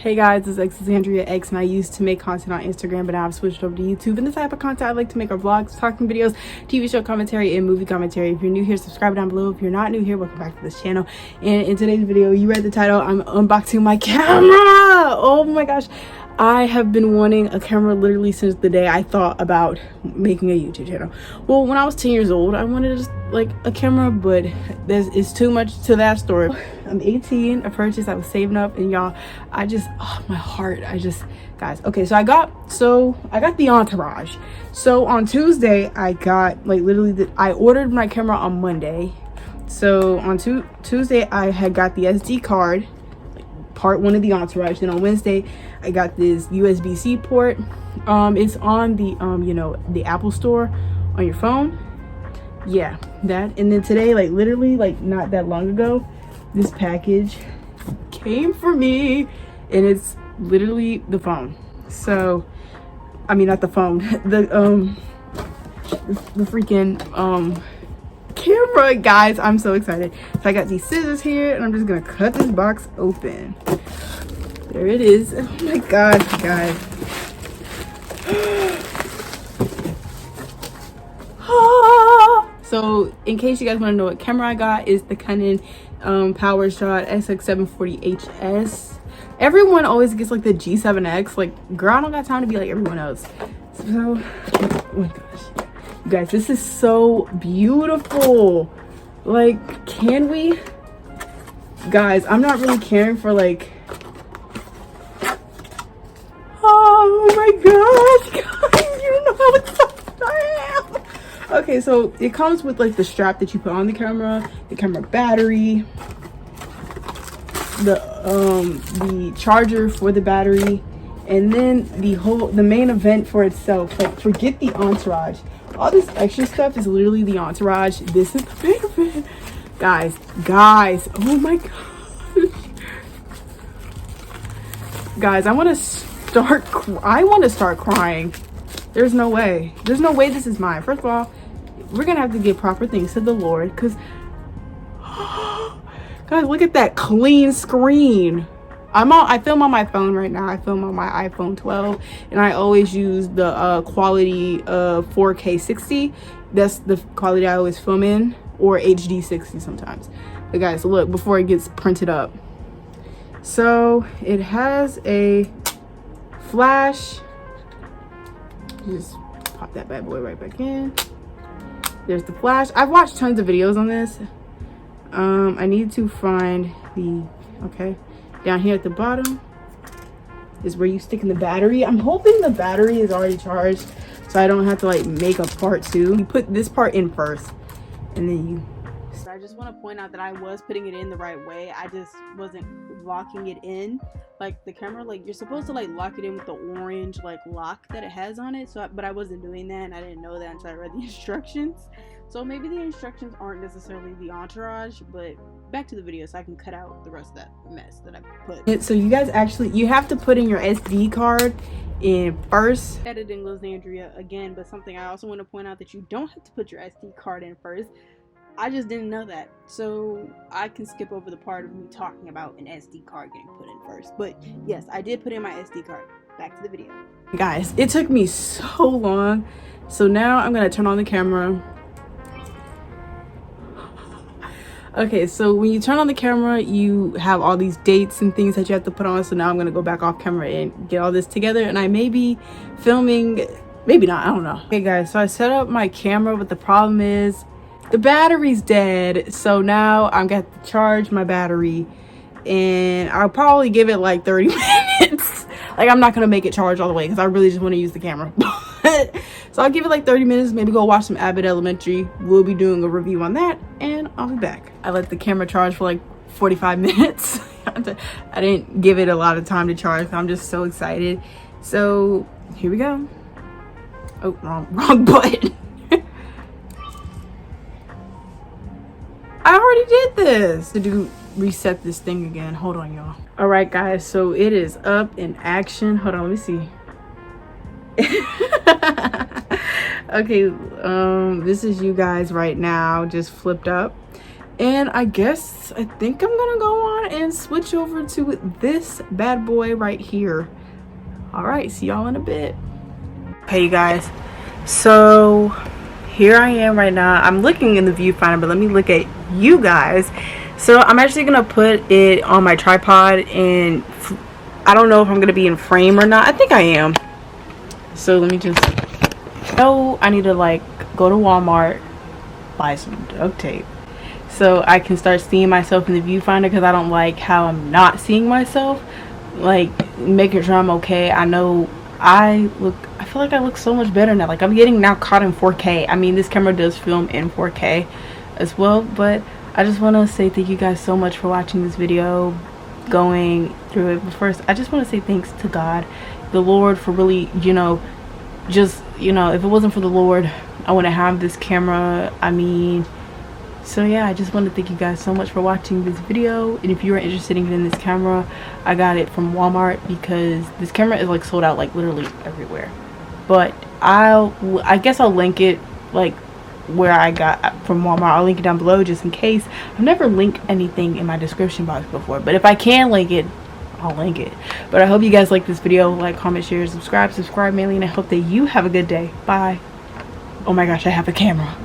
Hey guys, it's Alexandria X and I used to make content on Instagram, but now I've switched over to YouTube. And the type of content I like to make are vlogs, talking videos, TV show commentary, and movie commentary. If you're new here, subscribe down below. If you're not new here, welcome back to this channel. And in today's video, you read the title, I'm unboxing my camera. Oh my gosh. I have been wanting a camera literally since the day I thought about making a YouTube channel. Well, when I was 10 years old, I wanted just like a camera, but it's too much to that story. I'm 18, a purchase I was saving up, and y'all, my heart, guys. Okay, so I got the Entourage. So on Tuesday, I got I ordered my camera on Monday. So on Tuesday, I had got the SD card, part one of the Entourage. Then on Wednesday, I got this USB-C port. It's on the the Apple Store on your phone. Yeah, that. And then today, literally not that long ago, this package came for me, and it's literally the phone. So I mean, not the phone, the freaking camera, guys. I'm so excited. So I got these scissors here, and I'm just gonna cut this box open. There it is. Oh my god, guys. So in case you guys want to know what camera I got, is the Canon Powershot Sx740 HS. Everyone always gets like the G7X. Girl, I don't got time to be like everyone else. So oh my gosh, you guys, this is so beautiful. Can we, guys, I'm not really caring for oh my gosh, guys, you know how excited I am. Okay, so it comes with the strap that you put on the camera battery, the charger for the battery, and then the main event for itself. Forget the Entourage. All this extra stuff is literally the Entourage. This is the main event. Guys, oh my gosh. Guys, I want to start crying. There's no way this is mine. First of all, we're gonna have to give proper things to the Lord, because guys, look at that clean screen. I film on my phone right now. I film on my iPhone 12, and I always use the quality of 4K 60. That's the quality I always film in, or HD 60 sometimes. But guys, look, before it gets printed up. So it has a flash. Just pop that bad boy right back in. There's the flash. I've watched tons of videos on this. I need to find down here at the bottom is where you stick in the battery. I'm hoping the battery is already charged, so I don't have to make a part two. You put this part in first, and then you. I just want to point out that I was putting it in the right way. I just wasn't locking it in the camera. You're supposed to lock it in with the orange lock that it has on it. But I wasn't doing that, and I didn't know that until I read the instructions. So maybe the instructions aren't necessarily the Entourage, but back to the video so I can cut out the rest of that mess that I put. So you guys you have to put in your SD card in first. Editing Alexandria again, but something I also want to point out that you don't have to put your SD card in first. I just didn't know that, so I can skip over the part of me talking about an SD card getting put in first. But yes, I did put in my SD card. Back to the video. Guys, it took me so long, so now I'm gonna turn on the camera. Okay, so when you turn on the camera, you have all these dates and things that you have to put on. So now I'm gonna go back off camera and get all this together, and I may be filming, maybe not, I don't know. Okay guys, so I set up my camera, but the problem is the battery's dead. So now I'm gonna have to charge my battery, and I'll probably give it 30 minutes. I'm not gonna make it charge all the way because I really just want to use the camera. So I'll give it 30 minutes, maybe go watch some Abbott Elementary. We'll be doing a review on that, and I'll be back. I let the camera charge for 45 minutes. I didn't give it a lot of time to charge. I'm just so excited. So here we go. Oh, wrong button. I already did this. To reset this thing again. Hold on, y'all. All right, guys. So it is up in action. Hold on, let me see. Okay, this is you guys right now, just flipped up, And I think I'm gonna go on and switch over to this bad boy right here. All right, see y'all in a bit. Hey you guys, so here I am right now. I'm looking in the viewfinder, but let me look at you guys. So I'm actually gonna put it on my tripod, and I don't know if I'm gonna be in frame or not. I think I am. So let me just, oh, I need to like go to Walmart, buy some duct tape so I can start seeing myself in the viewfinder, because I don't like how I'm not seeing myself. Like making sure I'm okay. I know I feel like I look so much better now. Like I'm getting now caught in 4K. I mean, this camera does film in 4K as well, but I just want to say thank you guys so much for watching this video, going through it. But first, I just want to say thanks to God, the Lord, for really, you know, just, you know, if it wasn't for the Lord, I wouldn't have this camera. I mean, so yeah, I just want to thank you guys so much for watching this video. And if you are interested in getting this camera, I got it from Walmart, because this camera is like sold out like literally everywhere. But I guess I'll link it like where I got from Walmart. I'll link it down below just in case. I've never linked anything in my description box before, but if I can link it, I'll link it. But I hope you guys like this video. Like, comment, share, subscribe mainly, and I hope that you have a good day. Bye. Oh my gosh, I have a camera.